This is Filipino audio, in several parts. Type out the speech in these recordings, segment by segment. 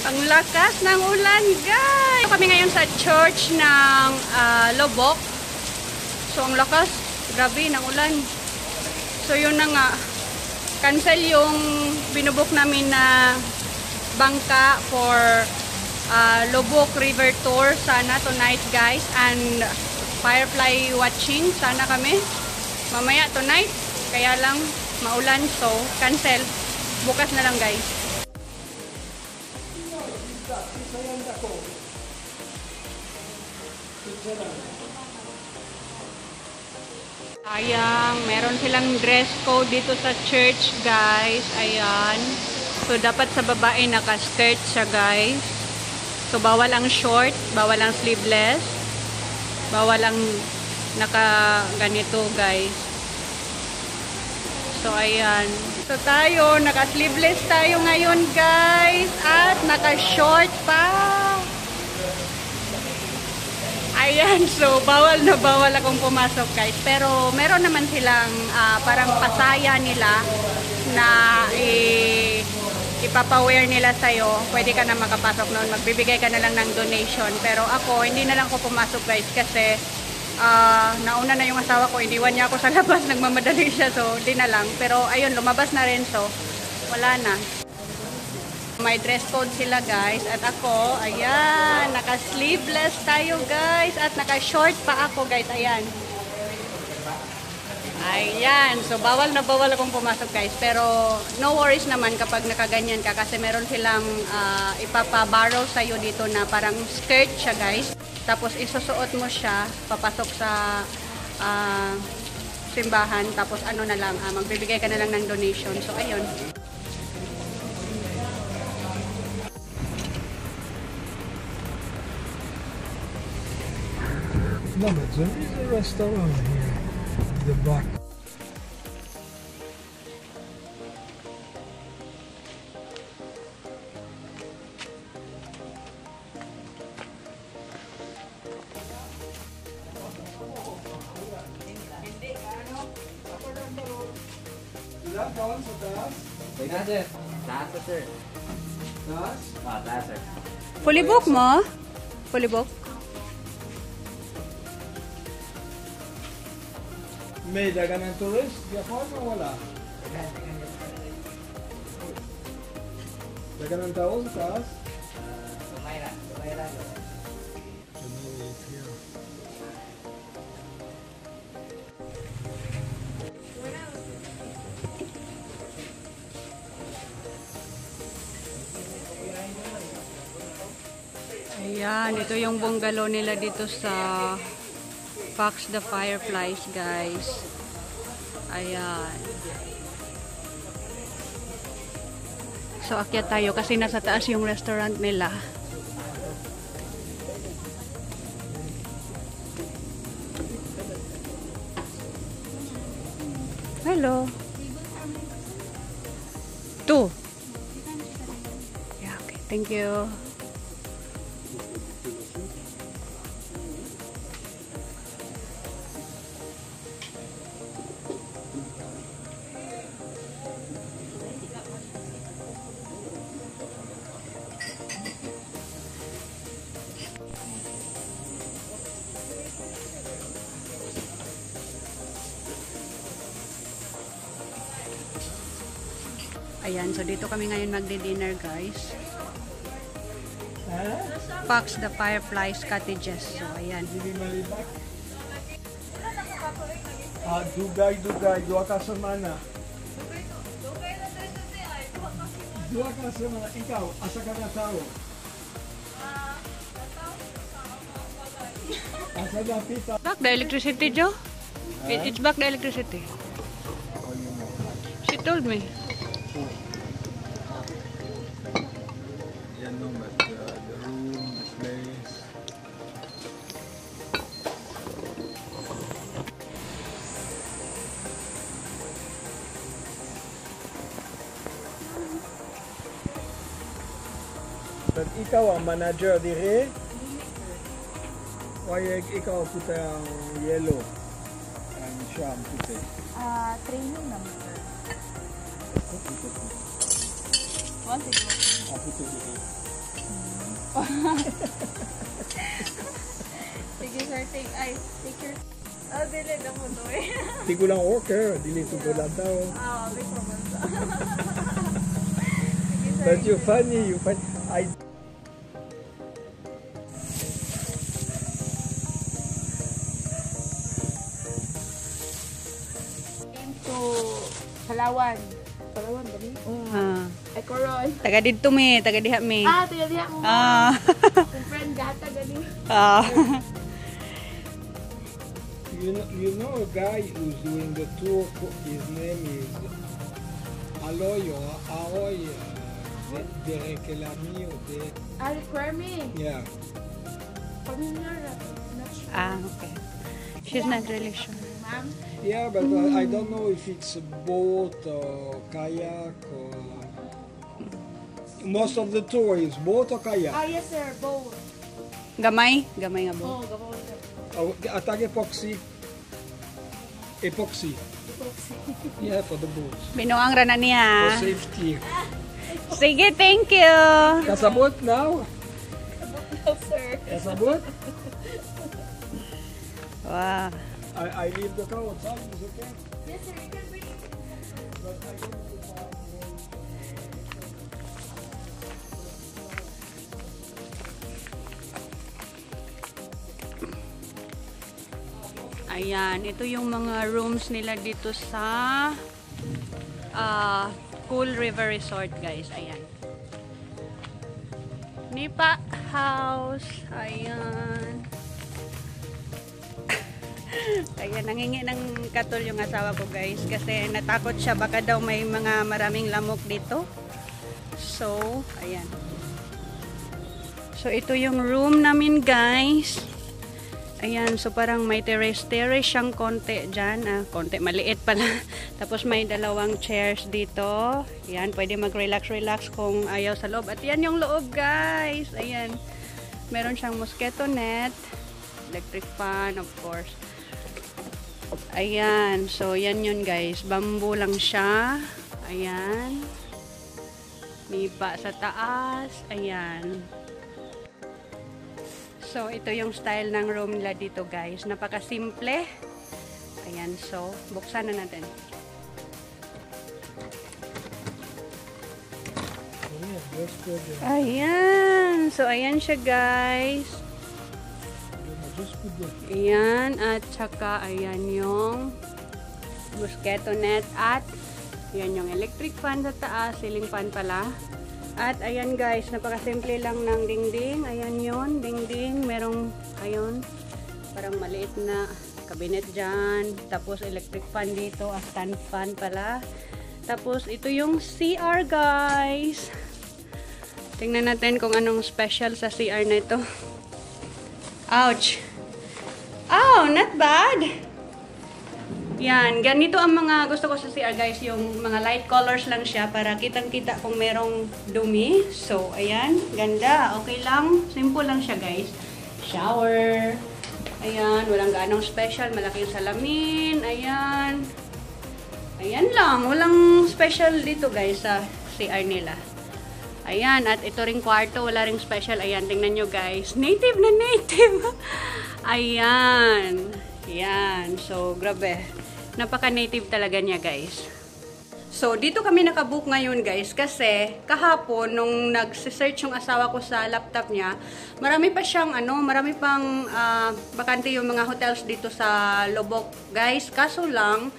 Ang lakas ng ulan, guys! Kami ngayon sa church ng Lobok. So, ang lakas. Grabe ng ulan. So, yun na nga. Cancel yung binubok namin na bangka for Lobok River Tour. Sana tonight, guys. And firefly watching. Sana kami. Mamaya tonight. Kaya lang maulan. So, cancel. Bukas na lang, guys. Sayang, meron silang dress code dito sa church, guys. Ayan. So, dapat sa babae naka-skirt siya, guys. So, bawal ang short, bawal ang sleeveless, bawal ang naka-ganito, guys. So, ayan. So, tayo, naka-sleeveless tayo ngayon, guys. At naka-short pa. Ayan, so bawal na bawal akong pumasok, guys. Pero meron naman silang parang pasaya nila na ipapawear nila sa'yo. Pwede ka na makapasok noon. Magbibigay ka na lang ng donation. Pero ako, hindi na lang ako pumasok, guys. Kasi nauna na yung asawa ko. Iniwan niya ako sa labas. Nagmamadali siya. So, hindi na lang. Pero ayun, lumabas na rin. So, wala na. May dress code sila, guys. At ako, ayan, naka-sleeveless tayo, guys. At naka-short pa ako, guys. Ayan. Ayan. So, bawal na bawal akong pumasok, guys. Pero, no worries naman kapag nakaganyan ka. Kasi meron silang ipapabarrow sa'yo dito na parang skirt siya, guys. Tapos, isusuot mo siya, papasok sa simbahan. Tapos, ano na lang, magbibigay ka na lang ng donation. So, ayun. No, but there is a restaurant here at the back. Fully book mo? Fully book? May dagan ng tourist? Japon o wala? Dagan ng tao sa taas? Sumayra. Ayan, ito yung bungalow nila dito sa Fox the Fireflies, guys. Ayan. So, akyat tayo kasi nasa taas yung restaurant nila. Hello. 2. Yeah, okay. Thank you. Ayan, so dito kami ngayon magdi-dinner, guys. Fox the Fireflies Cottages. So, ayan. Dugay, dua ka semana. Dua ka semana. Ikaw, asa ka na tao? Asa na pita? Back the electricity, Joe? It's back the electricity. She told me. Yan no, but the room, this place. But ikaw ang manager dire? Why ikaw puta ang yellow? Ang siya ang puti? Training naman, sir. Puti. Once ago. Puti. Sige sir, take your... Oh, dili na mo to eh. Di ko lang okay, dili ko lang daw. Okay po man to. Sige sir. But you funny. Came to Palawan. Palawan ba ni? Ay, Coron. Taga dito mi, taga diha mi. Tiga-tiga mo. Ah. Kung friend gata gani. You know a guy who's doing the tour, his name is Aloy or Aroy de Reclami or de... Requirement. Yeah. Familiar. Not sure. Okay. She's not really sure. Ma'am? Yeah, but I don't know if it's a boat or kayak or... Most of the tour is boat or kayak. Yes sir, both. Gamay nga bo. Gabo sir. Atag epoxy. Epoxy. Yeah, for the boats. Binuang ra na For niya. safety. Sige, thank you. Kasabot now? No sir. Kasabot? Wow. I leave the car outside, is okay? Yes sir, you can bring it. But I don't know if I have Ayan, ito yung mga rooms nila dito sa Cool River Resort, guys. Ayan. Nipa House. Ayan. Ayan, nangingi ng katol yung asawa ko, guys. Kasi natakot siya. Baka daw may mga maraming lamok dito. So, ayan. So, ito yung room namin, guys. Ayan, so parang may terrace siyang konti dyan. Konti, maliit pala. Tapos may dalawang chairs dito. Ayan, pwede mag-relax kung ayaw sa loob. At yan yung loob, guys. Ayan. Meron siyang mosquito net. Electric fan, of course. Ayan, so yan yun, guys. Bamboo lang siya. Ayan. Nipa sa taas. Ayan. So, ito yung style ng room nila dito, guys. Napaka-simple. Ayan, so, buksan na natin. Ayan. So, ayan siya, guys. Ayan. At saka, ayan yung mosquito net. At, ayan yung electric fan sa taas. Ceiling fan pala. At ayan guys, napakasimple lang ng dingding. Ayan yon, dingding. Merong, ayun, parang maliit na cabinet dyan. Tapos electric fan dito, stand fan pala. Tapos ito yung CR guys. Tingnan natin kung anong special sa CR na ito. Ouch! Oh, not bad! Yan, ganito ang mga gusto ko sa CR guys, yung mga light colors lang siya para kitang-kita kung merong dumi. So, ayan, ganda. Okay lang, simple lang siya guys. Shower. Ayan, walang gaanong special, malaking salamin. Ayan. Ayan lang, walang special dito guys sa CR nila. Ayan, at ito ring kwarto, wala ring special. Ayan, tingnan nyo guys. Native na native. Ayan. Ayan, so grabe. Napaka-native talaga niya, guys. So, dito kami nakabook ngayon, guys, kasi kahapon, nung nag-search yung asawa ko sa laptop niya, marami pa siyang, marami pang bakante yung mga hotels dito sa Lobok, guys. Kaso lang,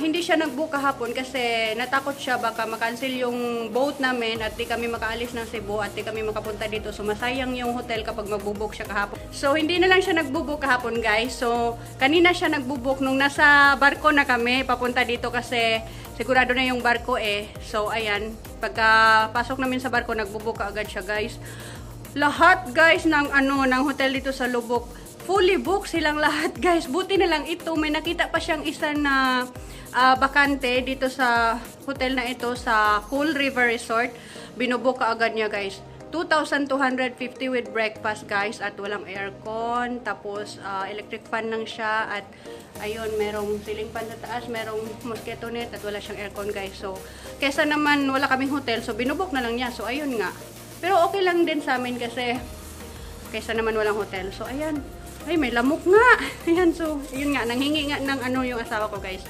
hindi siya nag-book kahapon kasi natakot siya baka makancel yung boat namin at di kami makaalis ng Cebu at di kami makapunta dito. So, masayang yung hotel kapag mag-book siya kahapon. So, hindi na lang siya nag-book kahapon, guys. So, kanina siya nag-book nung nasa barko na kami papunta dito kasi sigurado na yung barko eh. So, ayan. Pagka pasok namin sa barko, nag-book agad siya, guys. Lahat, guys, ng hotel dito sa Lubok, fully booked silang lahat, guys. Buti na lang ito. May nakita pa siyang isa na bakante dito sa hotel na ito sa Cool River Resort. Binubook ka agad niya, guys. 2,250 with breakfast, guys. At walang aircon. Tapos, electric fan lang siya. At, ayun, merong ceiling fan sa taas. Merong mosquito net. At wala siyang aircon, guys. So, kesa naman wala kaming hotel. So, binubook na lang niya. So, ayun nga. Pero okay lang din sa amin kasi kaysa naman walang hotel. So, ayan. Ay, may lamok nga. Ayan, so, yun nga. Nanghingi nga ng ano yung asawa ko, guys.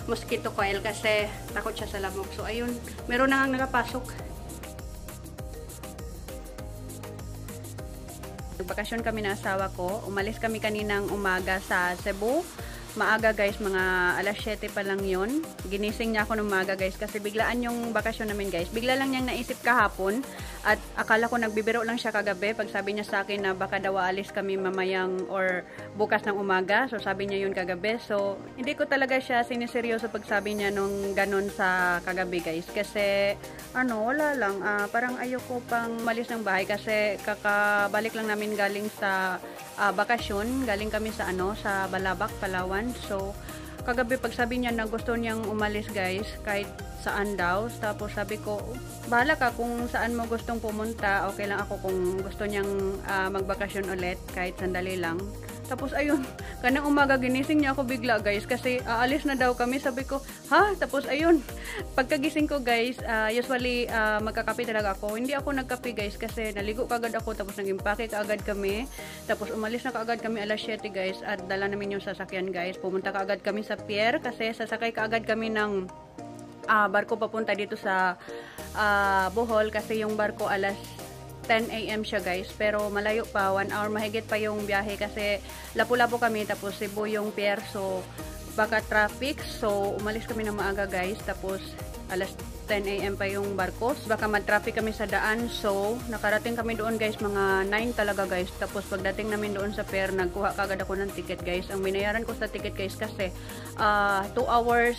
Mosquito coil kasi takot siya sa lamok. So, ayun. Meron na nga nakapasok. Nagbakasyon kami na asawa ko. Umalis kami kaninang umaga sa Cebu. Maaga guys, mga alas 7 pa lang yun. Ginising niya ako ng umaga guys kasi biglaan yung bakasyon namin guys. Bigla lang niyang naisip kahapon at akala ko nagbibiro lang siya kagabi pag sabi niya sa akin na baka daw alis kami mamayang or bukas ng umaga. So sabi niya yun kagabi. So hindi ko talaga siya siniseryoso pag sabi niya nung ganun sa kagabi guys. Kasi ano, wala lang. Parang ayoko pang malis ng bahay kasi kakabalik lang namin galing sa bakasyon. Galing kami sa sa Balabac, Palawan. So, kagabi pag sabi niya na gusto niyang umalis guys, kahit saan daw. Tapos sabi ko, bahala ka kung saan mo gustong pumunta. Okay lang ako kung gusto niyang magbakasyon ulit, kahit sandali lang. Tapos ayun, kanang umaga ginising niya ako bigla guys kasi aalis na daw kami. Sabi ko, ha? Tapos ayun, pagkagising ko guys, usually magkakape talaga ako. Hindi ako nagkape guys kasi naligo kaagad ako tapos nag-impake kaagad kami. Tapos umalis na kaagad kami alas 7 guys at dala namin yung sasakyan guys. Pumunta kaagad kami sa pier kasi sasakay kaagad kami ng barko papunta dito sa Bohol kasi yung barko alas 10 AM siya guys, pero malayo pa, 1 hour mahigit pa yung biyahe kasi Lapu-Lapu kami tapos Cebu yung pier, so baka traffic. So umalis kami ng maaga guys, tapos alas 10 AM pa yung barko, baka mag-traffic kami sa daan. So nakarating kami doon guys mga 9 talaga guys. Tapos pagdating namin doon sa pier, nagkuha kagad ako ng ticket guys. Ang binayaran ko sa ticket guys kasi 2 hours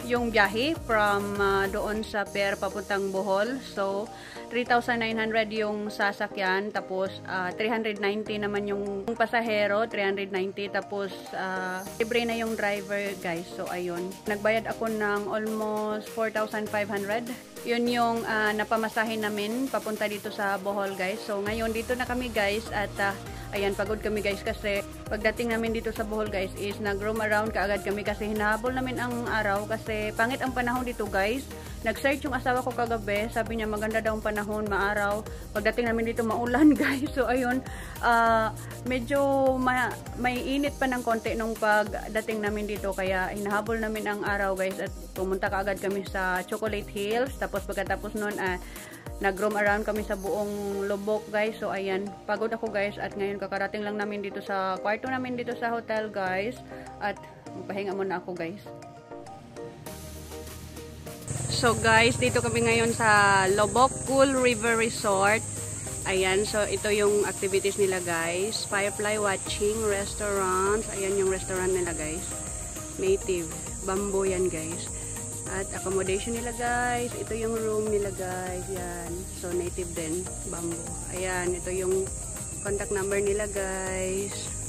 yung biyahe from doon sa pier papuntang Bohol. So 3,900 yung sasakyan, tapos 390 naman yung pasahero, 390, tapos libre na yung driver guys. So ayun, nagbayad ako ng almost 4,500. Yun yung napamasahin namin papunta dito sa Bohol guys. So ngayon dito na kami guys at ayan, pagod kami guys kasi pagdating namin dito sa Bohol guys is nag-roam around kaagad kami kasi hinahabol namin ang araw kasi pangit ang panahon dito guys. Nag-search yung asawa ko kagabi, sabi niya maganda daw ang panahon, maaraw. Pagdating namin dito maulan guys. So ayun, medyo may init pa ng konti nung pagdating namin dito kaya hinahabol namin ang araw guys at pumunta kaagad kami sa Chocolate Hills. Tapos pagkatapos nun nag-roam around kami sa buong Lubok guys. So ayan, pagod ako guys at ngayon kakarating lang namin dito sa kwarto namin dito sa hotel guys at magpahinga muna ako guys. So guys, dito kami ngayon sa Lubok Cool River Resort. Ayan, so ito yung activities nila guys. Firefly watching, restaurants. Ayan yung restaurant nila guys. Native, bamboo yan guys. At accommodation nila guys. Ito yung room nila guys. Yan. So native din, bamboo. Ayan, ito yung contact number nila guys.